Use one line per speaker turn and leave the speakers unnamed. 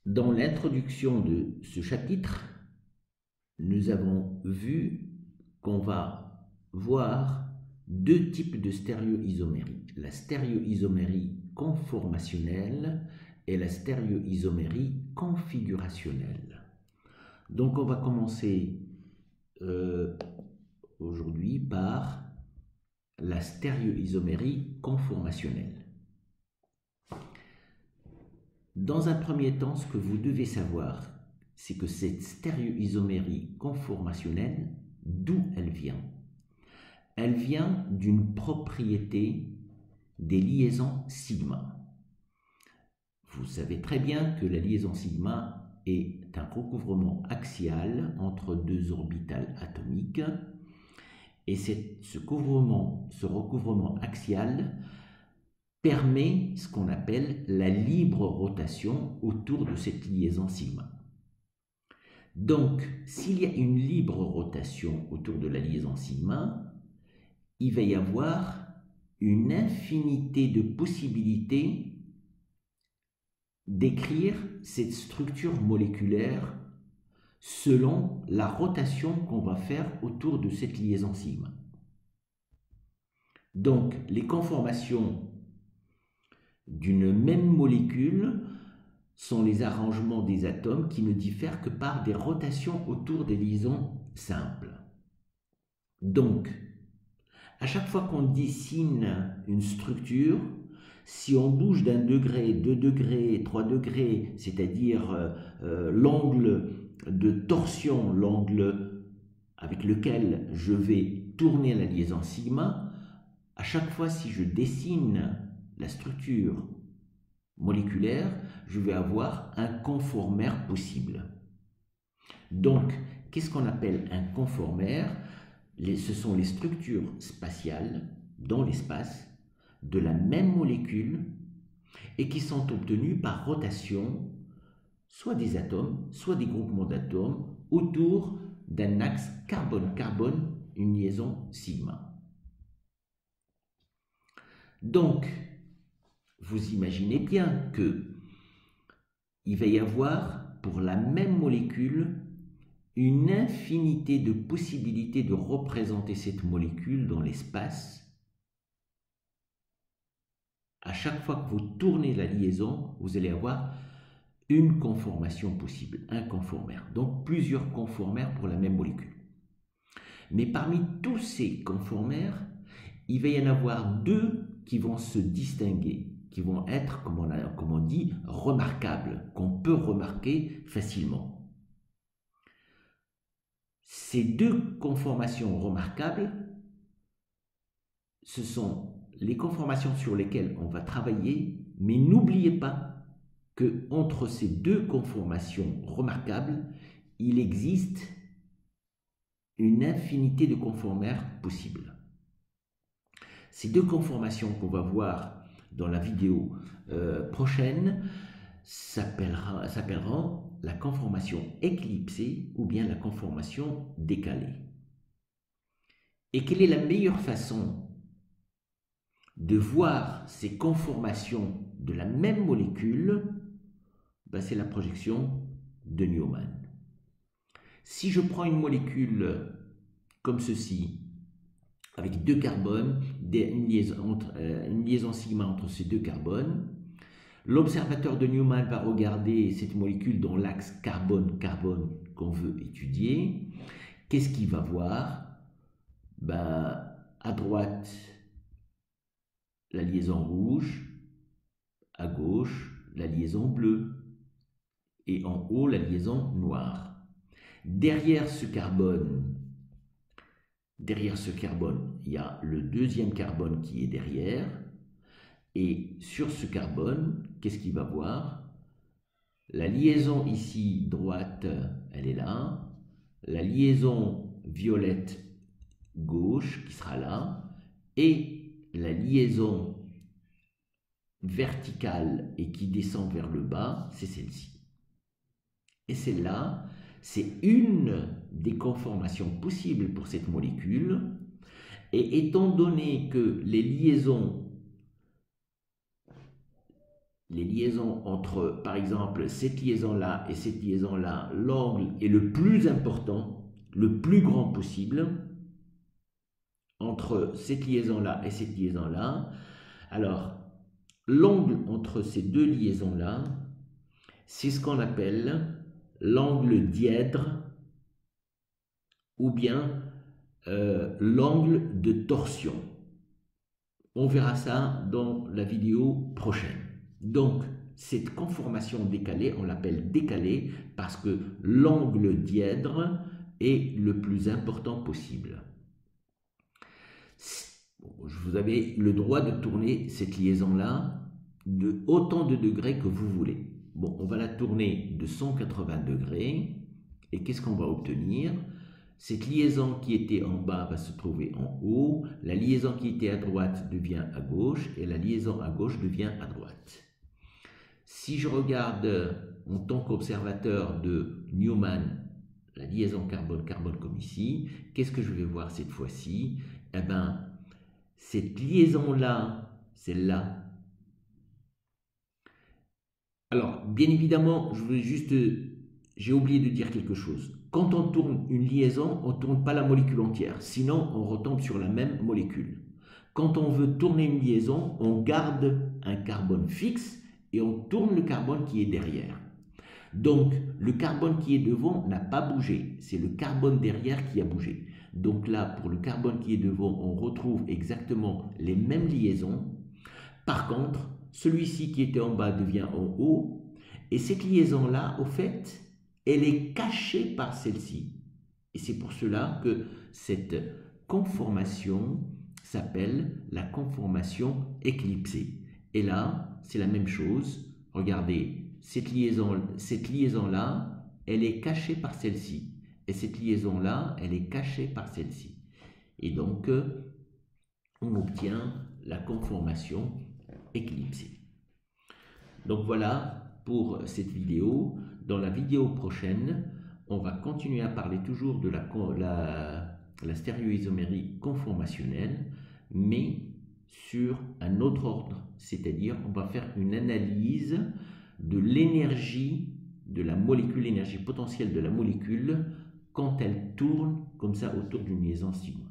Dans l'introduction de ce chapitre, nous avons vu qu'on va voir deux types de stéréoisomérie. La stéréoisomérie conformationnelle et la stéréoisomérie configurationnelle. Donc on va commencer aujourd'hui par la stéréoisomérie conformationnelle. Dans un premier temps, ce que vous devez savoir, c'est que cette stéréoisomérie conformationnelle, d'où elle vient? Elle vient d'une propriété des liaisons sigma. Vous savez très bien que la liaison sigma est un recouvrement axial entre deux orbitales atomiques, et ce recouvrement axial permet ce qu'on appelle la libre rotation autour de cette liaison sigma. Donc, s'il y a une libre rotation autour de la liaison sigma, il va y avoir une infinité de possibilités d'écrire cette structure moléculaire selon la rotation qu'on va faire autour de cette liaison sigma. Donc, les conformations d'une même molécule sont les arrangements des atomes qui ne diffèrent que par des rotations autour des liaisons simples. Donc, à chaque fois qu'on dessine une structure, si on bouge d'un degré, 2 degrés, 3 degrés, c'est-à-dire l'angle de torsion, l'angle avec lequel je vais tourner la liaison sigma, à chaque fois si je dessine la structure moléculaire, je vais avoir un conformère possible. Donc, qu'est-ce qu'on appelle un conformère? Ce sont les structures spatiales dans l'espace de la même molécule et qui sont obtenues par rotation soit des atomes, soit des groupements d'atomes autour d'un axe carbone-carbone, une liaison sigma. Donc, vous imaginez bien que il va y avoir pour la même molécule une infinité de possibilités de représenter cette molécule dans l'espace. À chaque fois que vous tournez la liaison, vous allez avoir une conformation possible, un conformère. Donc plusieurs conformères pour la même molécule. Mais parmi tous ces conformères, il va y en avoir deux qui vont se distinguer, qui vont être, comme on dit, remarquables, qu'on peut remarquer facilement. Ces deux conformations remarquables, ce sont les conformations sur lesquelles on va travailler, mais n'oubliez pas qu'entre ces deux conformations remarquables, il existe une infinité de conformères possibles. Ces deux conformations qu'on va voir dans la vidéo prochaine s'appelleront la conformation éclipsée ou bien la conformation décalée. Et quelle est la meilleure façon de voir ces conformations de la même molécule? C'est la projection de Newman. Si je prends une molécule comme ceci, avec deux carbones, une liaison sigma entre ces deux carbones, l'observateur de Newman va regarder cette molécule dans l'axe carbone-carbone qu'on veut étudier. Qu'est-ce qu'il va voir? À droite, la liaison rouge, à gauche, la liaison bleue, et en haut, la liaison noire. Derrière ce carbone, il y a le deuxième carbone qui est derrière. Et sur ce carbone, qu'est-ce qu'il va voir? La liaison ici, droite, elle est là. La liaison violette, gauche, qui sera là. Et la liaison verticale et qui descend vers le bas, c'est celle-ci. Et celle-là, c'est une des conformations possibles pour cette molécule. Et étant donné que les liaisons les liaisons entre, par exemple, cette liaison-là et cette liaison-là, l'angle est le plus important, le plus grand possible, entre cette liaison-là et cette liaison-là. Alors, l'angle entre ces deux liaisons-là, c'est ce qu'on appelle l'angle dièdre ou bien l'angle de torsion. On verra ça dans la vidéo prochaine. Donc, cette conformation décalée, on l'appelle décalée parce que l'angle dièdre est le plus important possible. Vous avez le droit de tourner cette liaison-là de autant de degrés que vous voulez. Bon, on va la tourner de 180 degrés. Et qu'est-ce qu'on va obtenir? Cette liaison qui était en bas va se trouver en haut. La liaison qui était à droite devient à gauche. Et la liaison à gauche devient à droite. Si je regarde en tant qu'observateur de Newman la liaison carbone-carbone comme ici, qu'est-ce que je vais voir cette fois-ci? Eh bien, cette liaison-là, celle-là. Alors, bien évidemment, j'ai oublié de dire quelque chose. Quand on tourne une liaison, on ne tourne pas la molécule entière, sinon on retombe sur la même molécule. Quand on veut tourner une liaison, on garde un carbone fixe et on tourne le carbone qui est derrière. Donc, le carbone qui est devant n'a pas bougé, c'est le carbone derrière qui a bougé. Donc là, pour le carbone qui est devant, on retrouve exactement les mêmes liaisons. Par contre, celui-ci qui était en bas devient en haut. Et cette liaison-là, au fait, elle est cachée par celle-ci. Et c'est pour cela que cette conformation s'appelle la conformation éclipsée. Et là, c'est la même chose. Regardez, cette liaison-là, elle est cachée par celle-ci. Et cette liaison-là, elle est cachée par celle-ci. Et donc, on obtient la conformation éclipsée. Donc voilà pour cette vidéo. Dans la vidéo prochaine, on va continuer à parler toujours de la stéréoisomérie conformationnelle, mais sur un autre ordre. C'est-à-dire, on va faire une analyse de l'énergie de la molécule, l'énergie potentielle de la molécule quand elle tourne comme ça autour d'une liaison sigma.